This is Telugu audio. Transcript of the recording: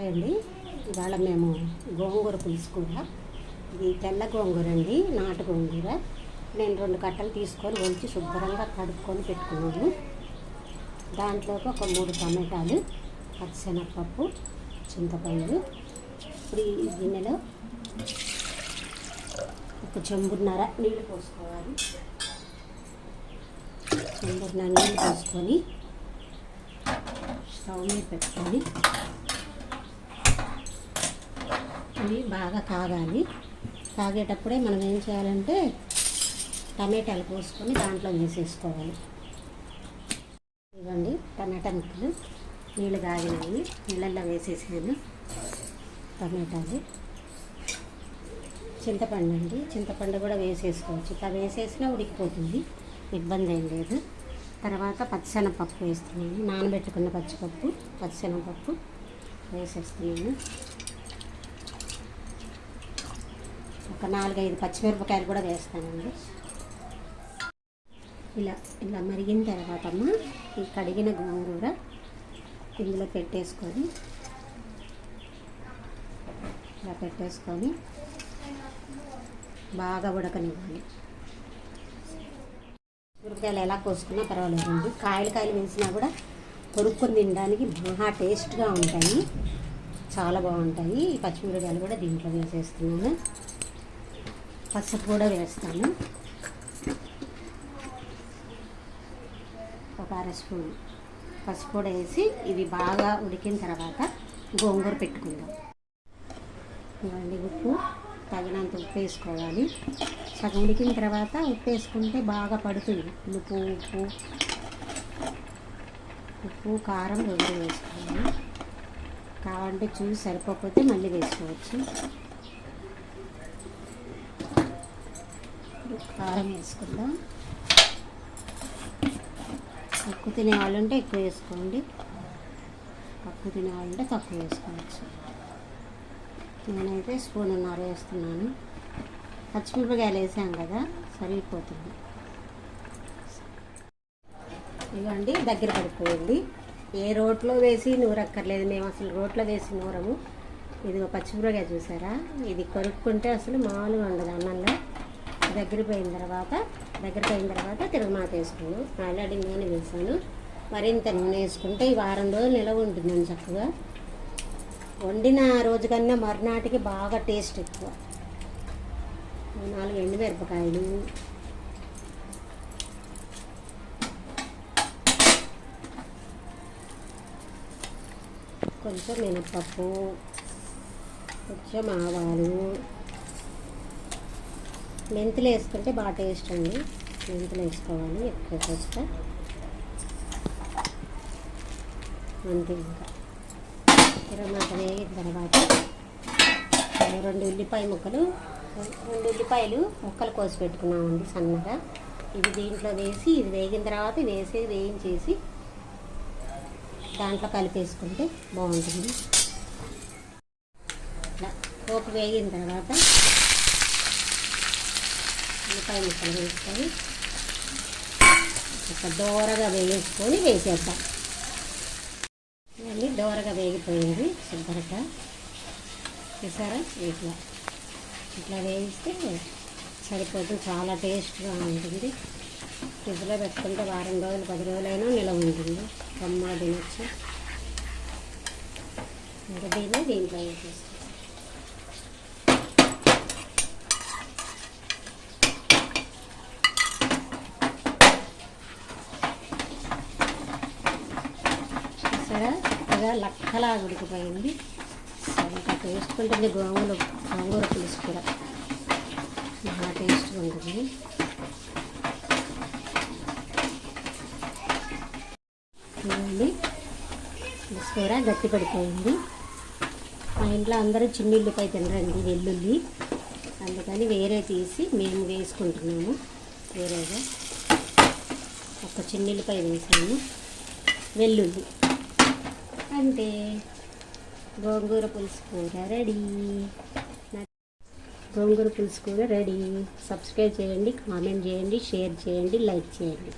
హాయ్ అండి. ఇవాళ మేము గోంగూర పులుసు కూర. ఇది తెల్ల గోంగూర అండి, నాటు గోంగూర. నేను 2 కట్టలు తీసుకొని ఒలిచి శుభ్రంగా కడుక్కొని పెట్టుకున్నాను. దాంట్లోకి ఒక 3 టమాటాలు, పచ్చిశనగపప్పు, చింతపండు. ఇప్పుడు ఈ గిన్నెలో ఒక చెంబున్నర నీళ్ళు పోసుకోవాలి. చెంబున్నర నీళ్ళు పోసుకొని స్టవ్ మీద పెట్టుకొని ఇవి బాగా కాగాలి. కాగేటప్పుడే మనం ఏం చేయాలంటే టమాటాలు పోసుకొని దాంట్లో వేసేసుకోవాలి. ఇవ్వండి టమాటా ముక్కలు నీళ్ళు కాగినవి నీళ్ళల్లో వేసేసాను. టమాటాలు, చింతపండు అండి, చింతపండు కూడా వేసేసుకోవచ్చు. ఇట్లా వేసేసినా ఉడికిపోతుంది, ఇబ్బంది ఏం లేదు. తర్వాత పచ్చిశనగపప్పు వేస్తున్నాను. నానబెట్టుకున్న పచ్చిశనగపప్పు వేసేస్తున్నాను. ఒక 4-5 పచ్చిమిరపకాయలు కూడా వేస్తానండి. ఇలా మరిగిన తర్వాత ఈ కడిగిన గోంగూర ఇందులో పెట్టేసుకొని ఇలా పెట్టేసుకొని బాగా ఉడకనివ్వాలి. మిరపకాయలు ఎలా కోసుకున్నా పర్వాలేదండి. కాయలు వేసినా కూడా కొరుక్కొని తినడానికి బాగా టేస్ట్గా ఉంటాయి, చాలా బాగుంటాయి. ఈ పచ్చిమిరపకాయలు కూడా దీంట్లో వేసేస్తున్నాను. పసుపు కూడా వేస్తాను, ఒక 1/2 స్పూన్ పసుపు కూడా వేసి ఇవి బాగా ఉడికిన తర్వాత గోంగూర పెట్టుకుందాం. ఇవ్వండి ఉప్పు, తగినంత ఉప్పు వేసుకోవాలి. సగం ఉడికిన తర్వాత ఉప్పు వేసుకుంటే బాగా పడుతుంది. ఉప్పు కారం రెండు వేసుకోవాలి. కావాలంటే చూసి సరిపోకపోతే మళ్ళీ వేసుకోవచ్చు. కారం వేసుకుందాం. తక్కువ తినేవాళ్ళు ఉంటే ఎక్కువ వేసుకోండి, తక్కువ తినేవాళ్ళు ఉంటే తక్కువ వేసుకోవచ్చు. నేనైతే 1.5 స్పూన్ వేస్తున్నాను. పచ్చిమిరపకాయలు వేసాం కదా, సరిపోతుంది. ఇవ్వండి దగ్గర పడిపోయింది. ఏ రోట్లో వేసి నూరక్కర్లేదు, మేము అసలు రోట్లో వేసి నూరము. ఇది పచ్చిమిరపకాయ చూసారా, ఇది కొరుక్కుంటే అసలు మామూలుగా ఉండదు అన్నంలో. దగ్గరికి అయిన తర్వాత తిరగమాత వేసుకున్నాను. ఆల్రెడీ నూనె వేసాను. మరింత నూనె వేసుకుంటే ఈ వారం రోజులు నిలవ ఉంటుందని చక్కగా. వండిన రోజు కన్నా మరునాటికి బాగా టేస్ట్ ఎక్కువ. 4 ఎండుమిరపకాయలు, కొంచెం మినపప్పు, కొంచెం ఆవాలు, మెంతులు వేసుకుంటే బాగా టేస్ట్ అండి. మెంతులు వేసుకోవాలి ఎక్కువ కొద్దిగా. అంతే. ఇంకా తిరగమాత వేగిన తర్వాత 2 ఉల్లిపాయలు ముక్కలు కోసి పెట్టుకున్నామండి సన్నగా. ఇది దీంట్లో వేసి ఇది వేగిన తర్వాత వేయించేసి దాంట్లో కలిపేసుకుంటే బాగుంటుంది. ఇట్లా పోపు వేగిన తర్వాత ఉల్లిపాయ ముక్కలు వేసుకొని ఒక దోరగా వేసేద్దాం. ఇవన్నీ దోరగా వేగిపోయింది శుభ్రంగా. చూసారా, ఇట్లా వేయిస్తే సరిపోతుంది, చాలా టేస్ట్గా ఉంటుంది. ఫ్రిడ్జ్లో పెట్టుకుంటే వారం రోజులు 10 రోజులైనా నిలవ ఉంటుంది, కమ్మగా తినచ్చు. ఇంకా దీంట్లో వేసేస్తాం. చక్కగా లక్కలా ఉడికిపోయింది. ఇంకా టేస్ట్ ఉంటుంది. గోంగూర పులుసు కూర చాలా టేస్ట్గా ఉంటుంది. చూడండి, పులుసు కూర గట్టి పడిపోయింది. మా ఇంట్లో అందరూ చిన్నుల్లిపాయ తినరండి, వెల్లుల్లి, అందుకని వేరే తీసి మేము వేసుకుంటున్నాము. వేరేగా ఒక చిన్నుల్లిపాయ వేసాము, వెల్లుల్లి. అంటే గోంగూర పులుసు కూర రెడీ. సబ్స్క్రైబ్ చేయండి, కామెంట్ చేయండి, షేర్ చేయండి, లైక్ చేయండి.